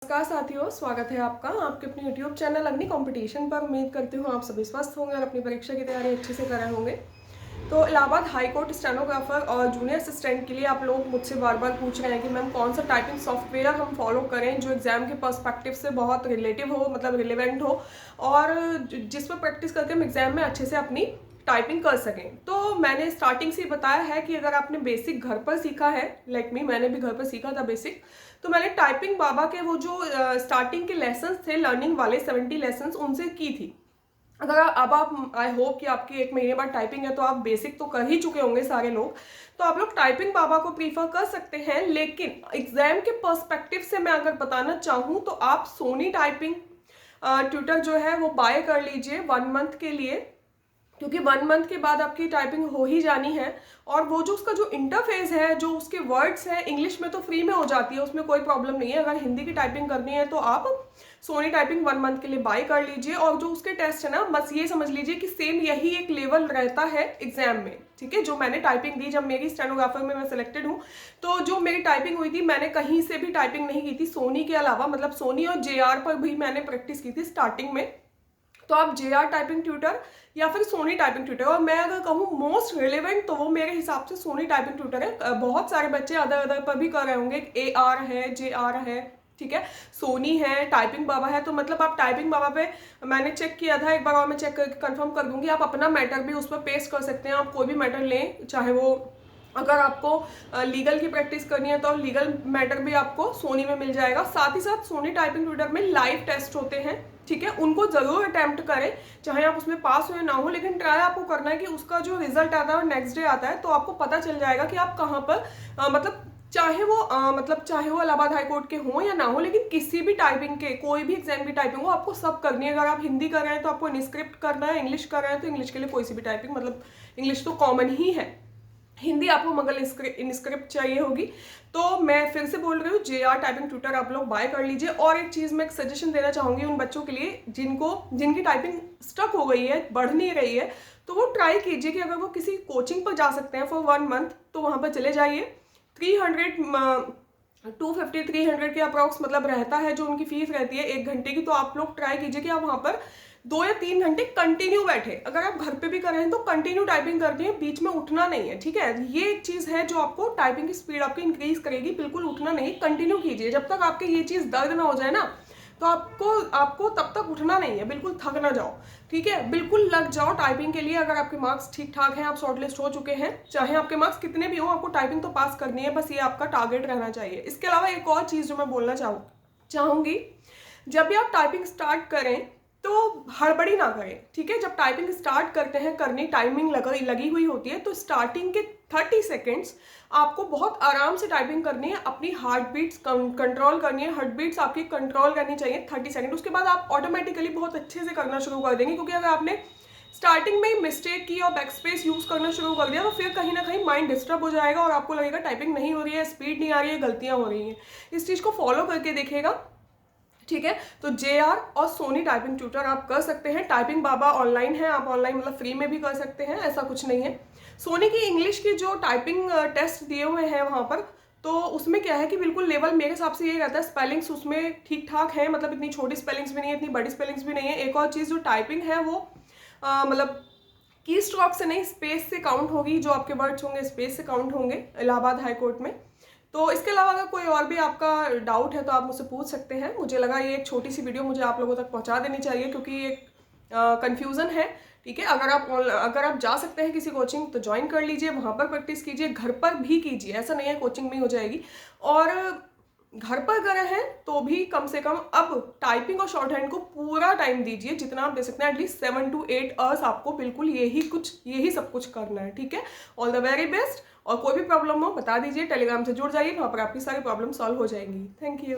नमस्कार साथियों, स्वागत है आपका आपके अपने YouTube चैनल अग्नि कंपटीशन पर। उम्मीद करती हूँ आप सभी स्वस्थ होंगे और अपनी परीक्षा की तैयारी अच्छे से कर रहे होंगे। तो इलाहाबाद हाई कोर्ट स्टेनोग्राफर और जूनियर असिस्टेंट के लिए आप लोग मुझसे बार बार पूछ रहे हैं कि मैम कौन सा टाइपिंग सॉफ्टवेयर हम फॉलो करें जो एग्जाम के पर्सपेक्टिव से बहुत रिलेटिव हो, मतलब रिलेवेंट हो, और जिस पर प्रैक्टिस करके हम एग्जाम में अच्छे से अपनी टाइपिंग कर सकें। तो मैंने स्टार्टिंग से बताया है कि अगर आपने बेसिक घर पर सीखा है, लाइक मी, मैंने भी घर पर सीखा था बेसिक, तो मैंने टाइपिंग बाबा के वो जो स्टार्टिंग के लेसन्स थे लर्निंग वाले 70 लेसन्स उनसे की थी। अगर अब आप, आई होप कि आपकी 1 महीने बाद टाइपिंग है तो आप बेसिक तो कर ही चुके होंगे सारे लोग, तो आप लोग टाइपिंग बाबा को प्रीफर कर सकते हैं। लेकिन एग्जाम के पर्सपेक्टिव से मैं अगर बताना चाहूँ तो आप सोनी टाइपिंग ट्यूटर जो है वो बाय कर लीजिए 1 मंथ के लिए, क्योंकि 1 मंथ के बाद आपकी टाइपिंग हो ही जानी है। और वो जो उसका जो इंटरफेस है, जो उसके वर्ड्स हैं, इंग्लिश में तो फ्री में हो जाती है, उसमें कोई प्रॉब्लम नहीं है। अगर हिंदी की टाइपिंग करनी है तो आप सोनी टाइपिंग 1 मंथ के लिए बाय कर लीजिए। और जो उसके टेस्ट है ना, बस ये समझ लीजिए कि सेम यही एक लेवल रहता है एग्जाम में, ठीक है। जो मैंने टाइपिंग दी, जब मेरी स्टेनोग्राफर में मैं सिलेक्टेड हूँ, तो जो मेरी टाइपिंग हुई थी, मैंने कहीं से भी टाइपिंग नहीं की थी सोनी के अलावा, मतलब सोनी और JR पर भी मैंने प्रैक्टिस की थी स्टार्टिंग में। तो आप JR टाइपिंग ट्यूटर या फिर सोनी टाइपिंग ट्यूटर, और मैं अगर कहूँ मोस्ट रिलेवेंट तो वो मेरे हिसाब से सोनी टाइपिंग ट्यूटर है। बहुत सारे बच्चे अदर अदर पर भी कर रहे होंगे, AR है, JR है, ठीक है, सोनी है, टाइपिंग बाबा है। तो मतलब आप टाइपिंग बाबा पे, मैंने चेक किया था एक बार और मैं चेक करके कंफर्म कर दूंगी, आप अपना मैटर भी उस पर पेस्ट कर सकते हैं। आप कोई भी मैटर लें, चाहे वो, अगर आपको लीगल की प्रैक्टिस करनी है तो लीगल मैटर भी आपको सोनी में मिल जाएगा। साथ ही साथ सोनी टाइपिंग ट्यूटर में लाइव टेस्ट होते हैं, ठीक है, उनको जरूर अटेम्प्ट करें, चाहे आप उसमें पास हो या ना हो, लेकिन ट्राई आपको करना है कि उसका जो रिजल्ट आता है और नेक्स्ट डे आता है तो आपको पता चल जाएगा कि आप कहाँ पर मतलब चाहे वो चाहे वो इलाहाबाद हाई कोर्ट के हों या ना हो, लेकिन किसी भी टाइपिंग के, कोई भी एग्जाम की टाइपिंग हो, आपको सब करनी है। अगर आप हिंदी कर रहे हैं तो आपको इनस्क्रिप्ट करना है, इंग्लिश कर रहे हैं तो इंग्लिश के लिए कोई सी भी टाइपिंग, मतलब इंग्लिश तो कॉमन ही है, हिंदी आपको मगर इनस्क्रिप्ट चाहिए होगी। तो मैं फिर से बोल रही हूँ, JR टाइपिंग ट्यूटर आप लोग बाय कर लीजिए। और एक चीज़ मैं एक सजेशन देना चाहूँगी उन बच्चों के लिए जिनकी टाइपिंग स्टक हो गई है, बढ़ नहीं रही है, तो वो ट्राई कीजिए कि अगर वो किसी कोचिंग पर जा सकते हैं फॉर 1 मंथ तो वहाँ पर चले जाइए। 250-300 के अप्रॉक्स मतलब रहता है जो उनकी फीस रहती है 1 घंटे की। तो आप लोग ट्राई कीजिए कि आप वहाँ पर 2 या 3 घंटे कंटिन्यू बैठे। अगर आप घर पे भी कर रहे हैं तो कंटिन्यू टाइपिंग करनी है, बीच में उठना नहीं है, ठीक है। ये एक चीज़ है जो आपको टाइपिंग की स्पीड आपकी इंक्रीज करेगी, बिल्कुल उठना नहीं, कंटिन्यू कीजिए जब तक आपके ये चीज़ दर्द ना हो जाए ना, तो आपको तब तक उठना नहीं है, बिल्कुल थक ना जाओ, ठीक है, बिल्कुल लग जाओ टाइपिंग के लिए। अगर आपके मार्क्स ठीक ठाक हैं, आप शॉर्टलिस्ट हो चुके हैं, चाहे आपके मार्क्स कितने भी हो, आपको टाइपिंग तो पास करनी है, बस ये आपका टारगेट रहना चाहिए। इसके अलावा एक और चीज़ जो मैं बोलना चाहूँगी, जब भी आप टाइपिंग स्टार्ट करें तो हड़बड़ी ना करें, ठीक है। जब टाइपिंग स्टार्ट करते हैं करनी, टाइमिंग लगी हुई होती है, तो स्टार्टिंग के 30 सेकेंड्स आपको बहुत आराम से टाइपिंग करनी है, अपनी हार्ट बीट्स कंट्रोल करनी है, हार्ट बीट्स आपकी कंट्रोल करनी चाहिए 30 सेकेंड। उसके बाद आप ऑटोमेटिकली बहुत अच्छे से करना शुरू कर देंगे, क्योंकि अगर आपने स्टार्टिंग में मिस्टेक की और बैक स्पेस यूज करना शुरू कर दिया तो फिर कहीं ना कहीं माइंड डिस्टर्ब हो जाएगा और आपको लगेगा टाइपिंग नहीं हो रही है, स्पीड नहीं आ रही है, गलतियां हो रही हैं। इस चीज़ को फॉलो करके देखिएगा, ठीक है। तो JR और सोनी टाइपिंग ट्यूटर आप कर सकते हैं। टाइपिंग बाबा ऑनलाइन है, आप ऑनलाइन मतलब फ्री में भी कर सकते हैं, ऐसा कुछ नहीं है। सोनी की इंग्लिश की जो टाइपिंग टेस्ट दिए हुए हैं वहाँ पर, तो उसमें क्या है कि बिल्कुल लेवल मेरे हिसाब से ये रहता है, स्पेलिंग्स उसमें ठीक ठाक है, मतलब इतनी छोटी स्पेलिंग्स भी नहीं है, इतनी बड़ी स्पेलिंग्स भी नहीं है। एक और चीज़, जो टाइपिंग है वो मतलब की स्ट्रोक से नहीं, स्पेस से काउंट होगी, जो आपके वर्ड्स होंगे स्पेस से काउंट होंगे इलाहाबाद हाई कोर्ट में। तो इसके अलावा अगर कोई और भी आपका डाउट है तो आप मुझसे पूछ सकते हैं। मुझे लगा ये एक छोटी सी वीडियो मुझे आप लोगों तक पहुंचा देनी चाहिए, क्योंकि ये कन्फ्यूज़न है, ठीक है। अगर आप जा सकते हैं किसी कोचिंग तो ज्वाइन कर लीजिए, वहाँ पर प्रैक्टिस कीजिए, घर पर भी कीजिए, ऐसा नहीं है कोचिंग में हो जाएगी। और घर पर गए हैं तो भी कम से कम अब टाइपिंग और शॉर्ट हैंड को पूरा टाइम दीजिए, जितना आप दे सकते हैं, एटलीस्ट 7 to 8 आवर्स आपको बिल्कुल यही सब कुछ करना है, ठीक है। All the very best. और कोई भी प्रॉब्लम हो बता दीजिए, टेलीग्राम से जुड़ जाइए, वहाँ पर आपकी सारी प्रॉब्लम सॉल्व हो जाएंगी। Thank you.